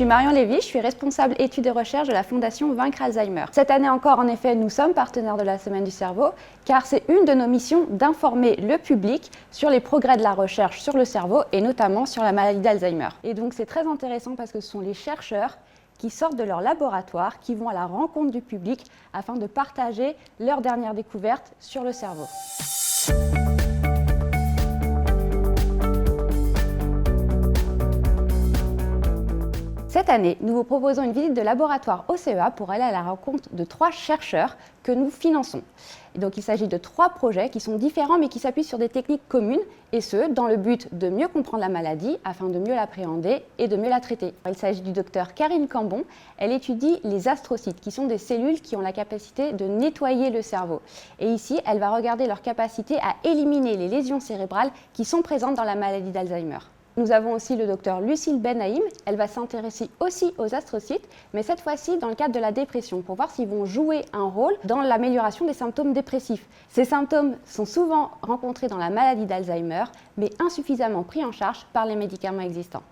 suis Marion Lévy, je suis responsable études et recherche de la Fondation Vaincre Alzheimer. Cette année encore, en effet, nous sommes partenaires de la Semaine du cerveau, car c'est une de nos missions d'informer le public sur les progrès de la recherche sur le cerveau et notamment sur la maladie d'Alzheimer. Et donc c'est très intéressant parce que ce sont les chercheurs qui sortent de leur laboratoire, qui vont à la rencontre du public afin de partager leurs dernières découvertes sur le cerveau. Cette année, nous vous proposons une visite de laboratoire au CEA pour aller à la rencontre de 3 chercheurs que nous finançons. Et donc, il s'agit de 3 projets qui sont différents mais qui s'appuient sur des techniques communes, et ce, dans le but de mieux comprendre la maladie afin de mieux l'appréhender et de mieux la traiter. Il s'agit du docteur Karine Cambon. Elle étudie les astrocytes, qui sont des cellules qui ont la capacité de nettoyer le cerveau. Et ici, elle va regarder leur capacité à éliminer les lésions cérébrales qui sont présentes dans la maladie d'Alzheimer. Nous avons aussi le docteur Lucille Benhaïm. Elle va s'intéresser aussi aux astrocytes, mais cette fois-ci dans le cadre de la dépression, pour voir s'ils vont jouer un rôle dans l'amélioration des symptômes dépressifs. Ces symptômes sont souvent rencontrés dans la maladie d'Alzheimer, mais insuffisamment pris en charge par les médicaments existants.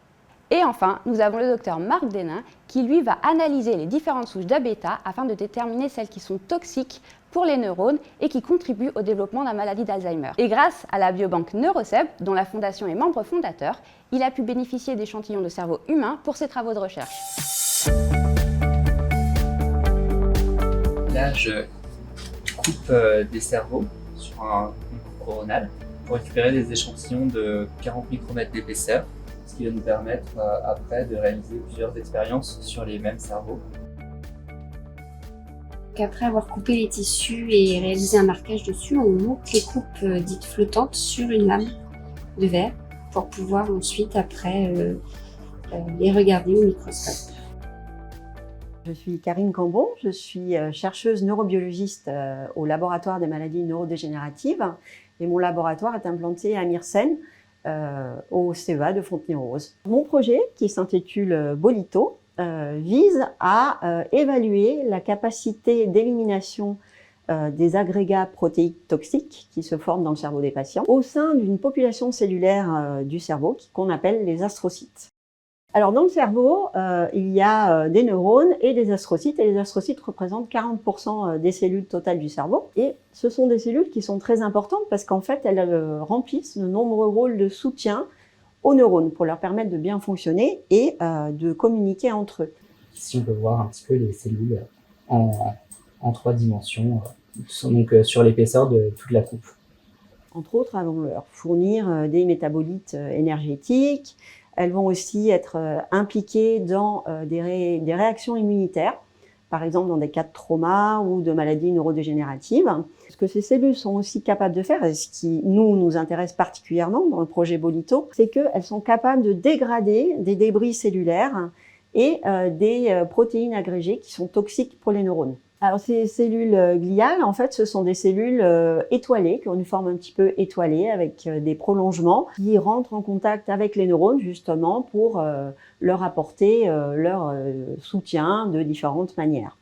Et enfin, nous avons le docteur Marc Denain qui, lui, va analyser les différentes souches d'A-bêta afin de déterminer celles qui sont toxiques pour les neurones et qui contribuent au développement de la maladie d'Alzheimer. Et grâce à la biobanque Neuroceb, dont la Fondation est membre fondateur, il a pu bénéficier d'échantillons de cerveau humain pour ses travaux de recherche. Là, je coupe des cerveaux sur un concours coronal pour récupérer des échantillons de 40 micromètres d'épaisseur, ce qui va nous permettre après de réaliser plusieurs expériences sur les mêmes cerveaux. Après avoir coupé les tissus et réalisé un marquage dessus, on monte les coupes dites flottantes sur une lame de verre pour pouvoir ensuite après les regarder au microscope. Je suis Karine Cambon, je suis chercheuse neurobiologiste au laboratoire des maladies neurodégénératives et mon laboratoire est implanté à Myrcène, au CEA de Fontenay-aux-Roses. Mon projet, qui s'intitule Bolito, vise à évaluer la capacité d'élimination des agrégats protéiques toxiques qui se forment dans le cerveau des patients au sein d'une population cellulaire du cerveau qu'on appelle les astrocytes. Alors dans le cerveau, il y a des neurones et des astrocytes, et les astrocytes représentent 40% des cellules totales du cerveau. Et ce sont des cellules qui sont très importantes parce qu'en fait, elles remplissent de nombreux rôles de soutien aux neurones pour leur permettre de bien fonctionner et de communiquer entre eux. Ici, on peut voir un petit peu les cellules en 3 dimensions, donc sur l'épaisseur de toute la coupe. Entre autres, elles vont leur fournir des métabolites énergétiques. Elles vont aussi être impliquées dans des réactions immunitaires, par exemple dans des cas de trauma ou de maladies neurodégénératives. Ce que ces cellules sont aussi capables de faire, et ce qui nous intéresse particulièrement dans le projet Bolito, c'est qu'elles sont capables de dégrader des débris cellulaires et des protéines agrégées qui sont toxiques pour les neurones. Alors ces cellules gliales, en fait, ce sont des cellules étoilées, qui ont une forme un petit peu étoilée, avec des prolongements, qui rentrent en contact avec les neurones, justement, pour leur apporter leur soutien de différentes manières.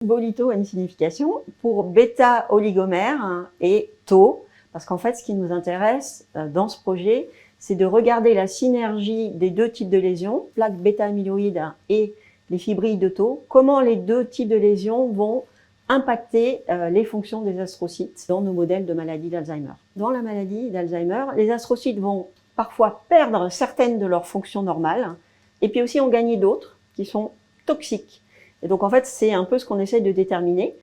Bolito a une signification pour bêta-oligomère et tau, parce qu'en fait, ce qui nous intéresse dans ce projet, c'est de regarder la synergie des 2 types de lésions, plaques bêta-amyloïdes et les fibrilles de tau, comment les 2 types de lésions vont impacter les fonctions des astrocytes dans nos modèles de maladie d'Alzheimer. Dans la maladie d'Alzheimer, les astrocytes vont parfois perdre certaines de leurs fonctions normales et puis aussi en gagner d'autres qui sont toxiques. Et donc en fait, c'est un peu ce qu'on essaie de déterminer.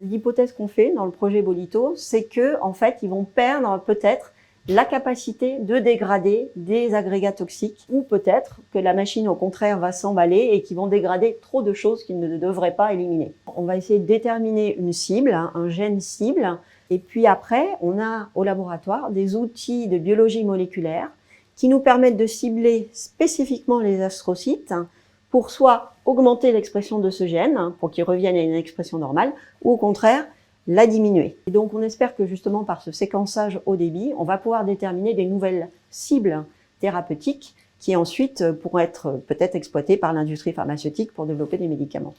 L'hypothèse qu'on fait dans le projet Bolito, c'est que en fait, ils vont perdre peut-être la capacité de dégrader des agrégats toxiques, ou peut-être que la machine au contraire va s'emballer et qu'ils vont dégrader trop de choses qu'ils ne devraient pas éliminer. On va essayer de déterminer une cible, un gène cible, et puis après on a au laboratoire des outils de biologie moléculaire qui nous permettent de cibler spécifiquement les astrocytes pour soit augmenter l'expression de ce gène, pour qu'il revienne à une expression normale, ou au contraire la diminuer. Et donc on espère que justement par ce séquençage haut débit, on va pouvoir déterminer des nouvelles cibles thérapeutiques qui ensuite pourront être peut-être exploitées par l'industrie pharmaceutique pour développer des médicaments.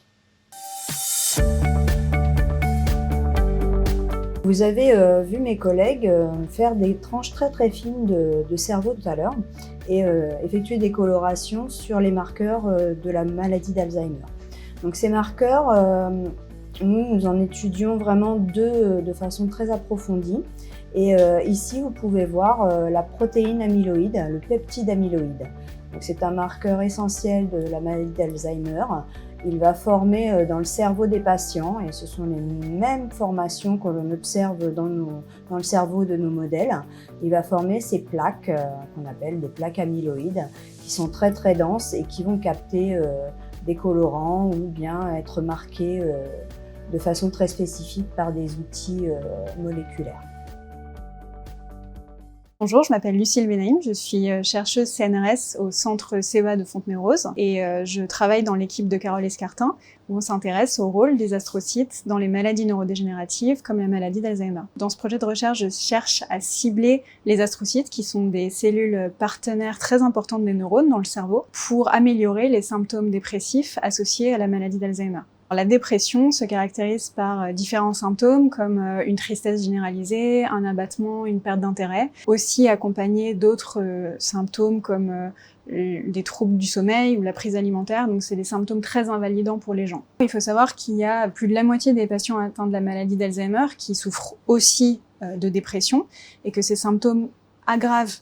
Vous avez vu mes collègues faire des tranches très fines de cerveau tout à l'heure et effectuer des colorations sur les marqueurs de la maladie d'Alzheimer. Donc ces marqueurs, nous en étudions vraiment deux de façon très approfondie. Et ici, vous pouvez voir la protéine amyloïde, le peptide amyloïde. C'est un marqueur essentiel de la maladie d'Alzheimer. Il va former dans le cerveau des patients, et ce sont les mêmes formations que l'on observe dans le cerveau de nos modèles. Il va former ces plaques qu'on appelle des plaques amyloïdes, qui sont très denses et qui vont capter des colorants ou bien être marquées de façon très spécifique par des outils moléculaires. Bonjour, je m'appelle Lucille Benaïm, je suis chercheuse CNRS au centre CEA de Fontenay-aux-Roses et je travaille dans l'équipe de Carole Escartin où on s'intéresse au rôle des astrocytes dans les maladies neurodégénératives comme la maladie d'Alzheimer. Dans ce projet de recherche, je cherche à cibler les astrocytes qui sont des cellules partenaires très importantes des neurones dans le cerveau pour améliorer les symptômes dépressifs associés à la maladie d'Alzheimer. La dépression se caractérise par différents symptômes comme une tristesse généralisée, un abattement, une perte d'intérêt, aussi accompagnés d'autres symptômes comme des troubles du sommeil ou la prise alimentaire, donc c'est des symptômes très invalidants pour les gens. Il faut savoir qu'il y a plus de la moitié des patients atteints de la maladie d'Alzheimer qui souffrent aussi de dépression et que ces symptômes aggravent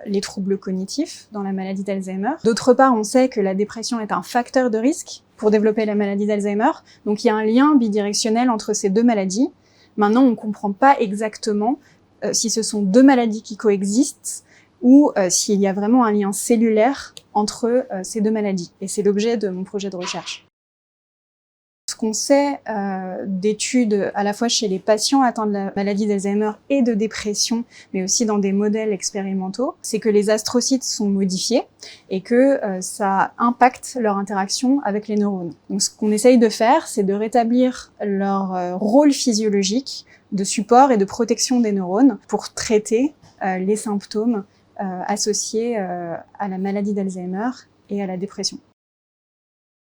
les troubles cognitifs dans la maladie d'Alzheimer. D'autre part, on sait que la dépression est un facteur de risque pour développer la maladie d'Alzheimer, donc il y a un lien bidirectionnel entre ces deux maladies. Maintenant, on ne comprend pas exactement si ce sont deux maladies qui coexistent ou s'il y a vraiment un lien cellulaire entre ces deux maladies. Et c'est l'objet de mon projet de recherche. Ce qu'on sait d'études à la fois chez les patients atteints de la maladie d'Alzheimer et de dépression, mais aussi dans des modèles expérimentaux, c'est que les astrocytes sont modifiés et que ça impacte leur interaction avec les neurones. Donc ce qu'on essaye de faire, c'est de rétablir leur rôle physiologique de support et de protection des neurones pour traiter les symptômes associés à la maladie d'Alzheimer et à la dépression.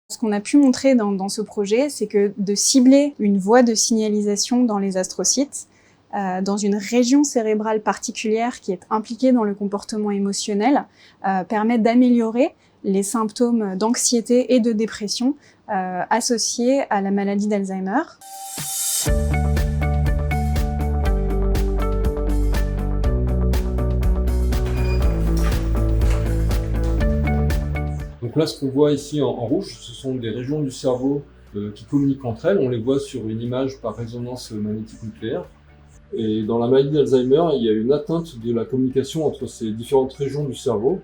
Ce qu'on a pu montrer dans ce projet, c'est que de cibler une voie de signalisation dans les astrocytes, dans une région cérébrale particulière qui est impliquée dans le comportement émotionnel, permet d'améliorer les symptômes d'anxiété et de dépression associés à la maladie d'Alzheimer. Donc là, ce qu'on voit ici en rouge, ce sont des régions du cerveau qui communiquent entre elles. On les voit sur une image par résonance magnétique nucléaire. Et dans la maladie d'Alzheimer, il y a une atteinte de la communication entre ces différentes régions du cerveau.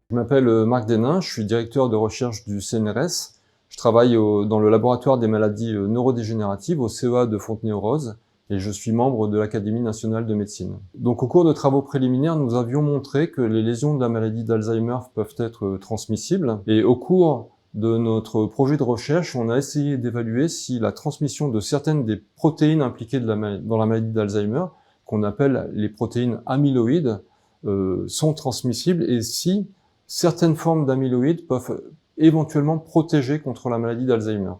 Je m'appelle Marc Denain, je suis directeur de recherche du CNRS. Je travaille dans le laboratoire des maladies neurodégénératives au CEA de Fontenay-aux-Roses et je suis membre de l'Académie nationale de médecine. Donc au cours de travaux préliminaires, nous avions montré que les lésions de la maladie d'Alzheimer peuvent être transmissibles. Et au cours de notre projet de recherche, on a essayé d'évaluer si la transmission de certaines des protéines impliquées dans la maladie d'Alzheimer, qu'on appelle les protéines amyloïdes, sont transmissibles et si certaines formes d'amyloïdes peuvent éventuellement protéger contre la maladie d'Alzheimer.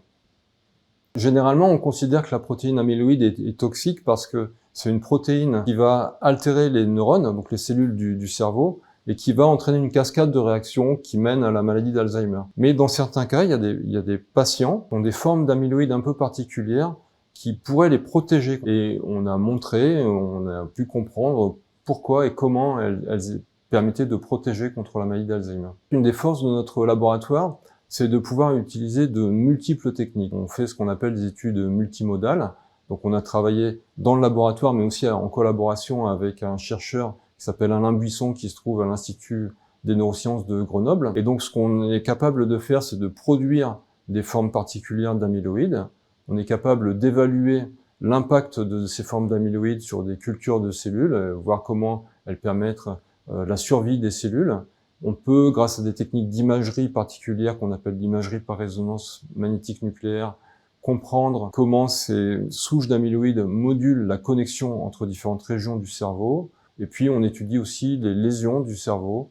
Généralement, on considère que la protéine amyloïde est toxique parce que c'est une protéine qui va altérer les neurones, donc les cellules du cerveau, et qui va entraîner une cascade de réactions qui mène à la maladie d'Alzheimer. Mais dans certains cas, il y a des patients qui ont des formes d'amyloïdes un peu particulières qui pourraient les protéger. Et on a montré, on a pu comprendre pourquoi et comment elles permettaient de protéger contre la maladie d'Alzheimer. Une des forces de notre laboratoire, c'est de pouvoir utiliser de multiples techniques. On fait ce qu'on appelle des études multimodales. Donc on a travaillé dans le laboratoire, mais aussi en collaboration avec un chercheur qui s'appelle Alain Buisson, qui se trouve à l'Institut des neurosciences de Grenoble. Et donc ce qu'on est capable de faire, c'est de produire des formes particulières d'amyloïdes. On est capable d'évaluer l'impact de ces formes d'amyloïdes sur des cultures de cellules, voir comment elles permettent la survie des cellules. On peut, grâce à des techniques d'imagerie particulières qu'on appelle l'imagerie par résonance magnétique nucléaire, comprendre comment ces souches d'amyloïdes modulent la connexion entre différentes régions du cerveau. Et puis, on étudie aussi les lésions du cerveau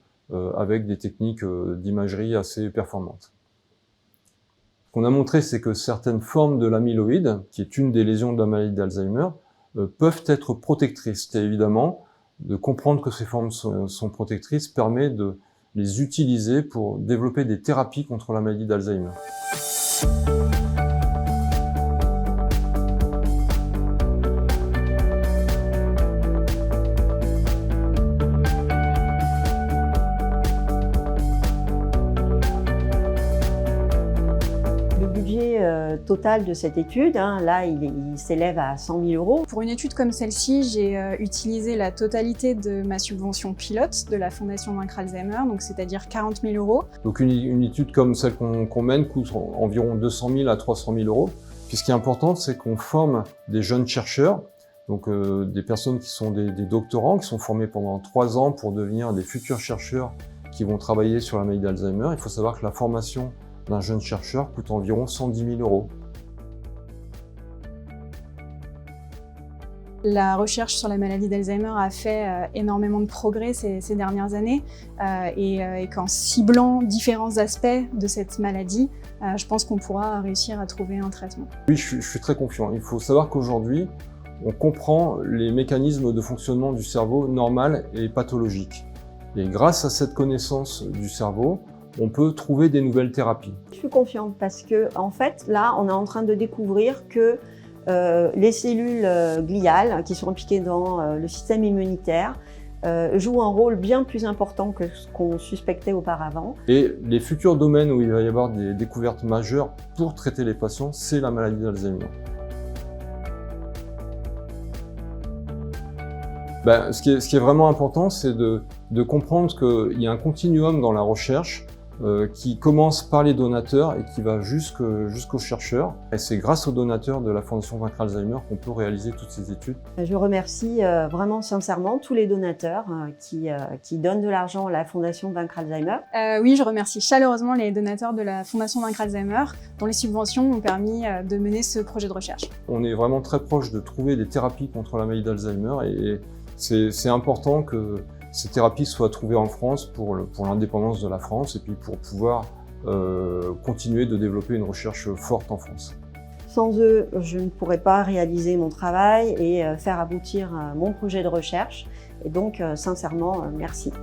avec des techniques d'imagerie assez performantes. Ce qu'on a montré, c'est que certaines formes de l'amyloïde, qui est une des lésions de la maladie d'Alzheimer, peuvent être protectrices. Et évidemment, de comprendre que ces formes sont protectrices permet de les utiliser pour développer des thérapies contre la maladie d'Alzheimer. Le budget total de cette étude, là, il s'élève à 100 000 euros. Pour une étude comme celle-ci, j'ai utilisé la totalité de ma subvention pilote de la Fondation Vaincre Alzheimer, donc c'est-à-dire 40 000 euros. Donc une étude comme celle qu'on mène coûte environ 200 000 à 300 000 euros. Puis ce qui est important, c'est qu'on forme des jeunes chercheurs, donc des personnes qui sont des doctorants, qui sont formés pendant 3 ans pour devenir des futurs chercheurs qui vont travailler sur la maladie d'Alzheimer. Il faut savoir que la formation d'un jeune chercheur coûte environ 110 000 euros. La recherche sur la maladie d'Alzheimer a fait énormément de progrès ces dernières années et qu'en ciblant différents aspects de cette maladie, je pense qu'on pourra réussir à trouver un traitement. Oui, je suis très confiant. Il faut savoir qu'aujourd'hui, on comprend les mécanismes de fonctionnement du cerveau normal et pathologique. Et grâce à cette connaissance du cerveau, on peut trouver des nouvelles thérapies. Je suis confiante parce que, en fait, là, on est en train de découvrir que les cellules gliales qui sont impliquées dans le système immunitaire jouent un rôle bien plus important que ce qu'on suspectait auparavant. Et les futurs domaines où il va y avoir des découvertes majeures pour traiter les patients, c'est la maladie d'Alzheimer. Ce qui est vraiment important, c'est de comprendre qu'il y a un continuum dans la recherche qui commence par les donateurs et qui va jusqu'aux chercheurs. Et c'est grâce aux donateurs de la Fondation Vaincre Alzheimer qu'on peut réaliser toutes ces études. Je remercie vraiment sincèrement tous les donateurs qui donnent de l'argent à la Fondation Vaincre Alzheimer. Oui, je remercie chaleureusement les donateurs de la Fondation Vaincre Alzheimer, dont les subventions m'ont permis de mener ce projet de recherche. On est vraiment très proche de trouver des thérapies contre la maladie d'Alzheimer et c'est important que ces thérapies soient trouvées en France pour l'indépendance de la France et puis pour pouvoir continuer de développer une recherche forte en France. Sans eux, je ne pourrais pas réaliser mon travail et faire aboutir mon projet de recherche. Et donc, sincèrement, merci.